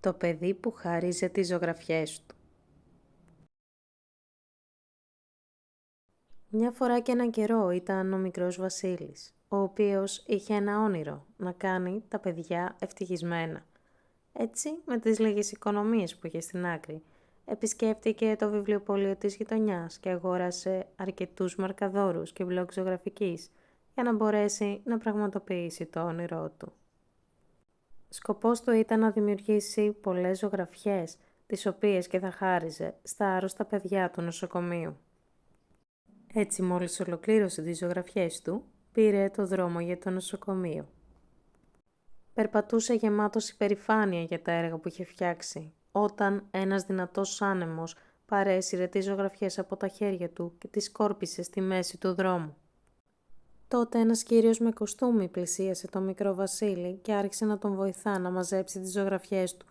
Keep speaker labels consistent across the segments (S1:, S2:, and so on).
S1: Το παιδί που χάριζε τις ζωγραφιές του. Μια φορά και έναν καιρό ήταν ο μικρός Βασίλης, ο οποίος είχε ένα όνειρο να κάνει τα παιδιά ευτυχισμένα. Έτσι, με τις λίγες οικονομίες που είχε στην άκρη, επισκέφτηκε το βιβλιοπωλείο της γειτονιάς και αγόρασε αρκετούς μαρκαδόρους και μπλοκ ζωγραφικής για να μπορέσει να πραγματοποιήσει το όνειρό του. Σκοπός του ήταν να δημιουργήσει πολλές ζωγραφιές, τις οποίες και θα χάριζε στα άρρωστα παιδιά του νοσοκομείου. Έτσι, μόλις ολοκλήρωσε τις ζωγραφιές του, πήρε το δρόμο για το νοσοκομείο. Περπατούσε γεμάτος υπερηφάνεια για τα έργα που είχε φτιάξει, όταν ένας δυνατός άνεμος παρέσυρε τις ζωγραφιές από τα χέρια του και τις σκόρπισε στη μέση του δρόμου. Τότε ένας κύριος με κοστούμι πλησίασε τον μικρό Βασίλη και άρχισε να τον βοηθά να μαζέψει τις ζωγραφιές του.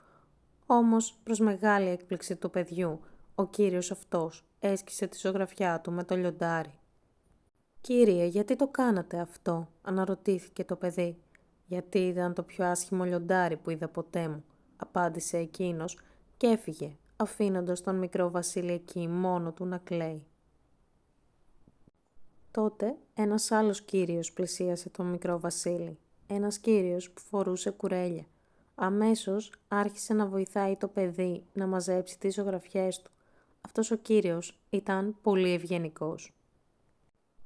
S1: Όμως, προς μεγάλη έκπληξη του παιδιού, ο κύριος αυτός έσκησε τη ζωγραφιά του με το λιοντάρι. «Κύριε, γιατί το κάνατε αυτό?» αναρωτήθηκε το παιδί. «Γιατί ήταν το πιο άσχημο λιοντάρι που είδα ποτέ μου», απάντησε εκείνος και έφυγε, αφήνοντας τον μικρό Βασίλη εκεί μόνο του να κλαίει. Τότε ένας άλλος κύριος πλησίασε τον μικρό Βασίλη, ένας κύριος που φορούσε κουρέλια. Αμέσως άρχισε να βοηθάει το παιδί να μαζέψει τις ζωγραφιές του. Αυτός ο κύριος ήταν πολύ ευγενικός.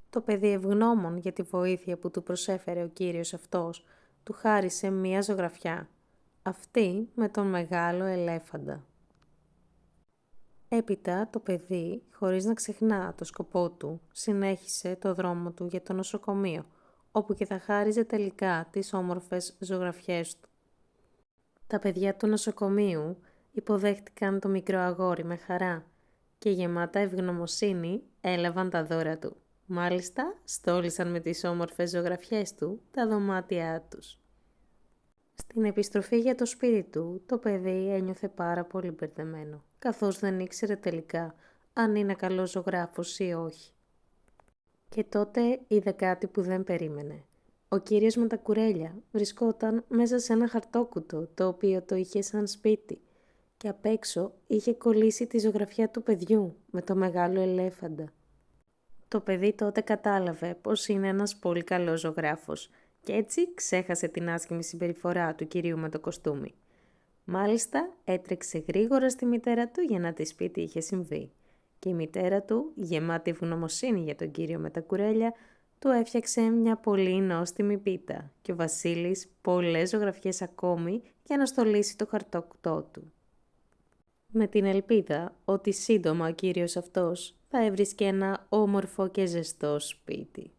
S1: Το παιδί, ευγνώμων για τη βοήθεια που του προσέφερε ο κύριος αυτός, του χάρισε μία ζωγραφιά, αυτή με τον μεγάλο ελέφαντα. Έπειτα το παιδί, χωρίς να ξεχνά το σκοπό του, συνέχισε το δρόμο του για το νοσοκομείο, όπου και θα χάριζε τελικά τις όμορφες ζωγραφιές του. Τα παιδιά του νοσοκομείου υποδέχτηκαν το μικρό αγόρι με χαρά και γεμάτα ευγνωμοσύνη έλαβαν τα δώρα του. Μάλιστα, στόλισαν με τις όμορφες ζωγραφιές του τα δωμάτια τους. Στην επιστροφή για το σπίτι του, το παιδί ένιωθε πάρα πολύ μπερδεμένο, καθώς δεν ήξερε τελικά αν είναι καλός ζωγράφος ή όχι. Και τότε είδε κάτι που δεν περίμενε. Ο κύριος με τα κουρέλια βρισκόταν μέσα σε ένα χαρτόκουτο, το οποίο το είχε σαν σπίτι, και απ' έξω είχε κολλήσει τη ζωγραφιά του παιδιού με το μεγάλο ελέφαντα. Το παιδί τότε κατάλαβε πως είναι ένας πολύ καλός ζωγράφος και έτσι ξέχασε την άσχημη συμπεριφορά του κυρίου με το κοστούμι. Μάλιστα έτρεξε γρήγορα στη μητέρα του για να της πει τι είχε συμβεί. Και η μητέρα του, γεμάτη ευγνωμοσύνη για τον κύριο με τα κουρέλια, του έφτιαξε μια πολύ νόστιμη πίτα και ο Βασίλης πολλές ζωγραφιές ακόμη για να στολίσει το χαρτόκουτό του. Με την ελπίδα ότι σύντομα ο κύριος αυτός θα έβρισκε ένα όμορφο και ζεστό σπίτι.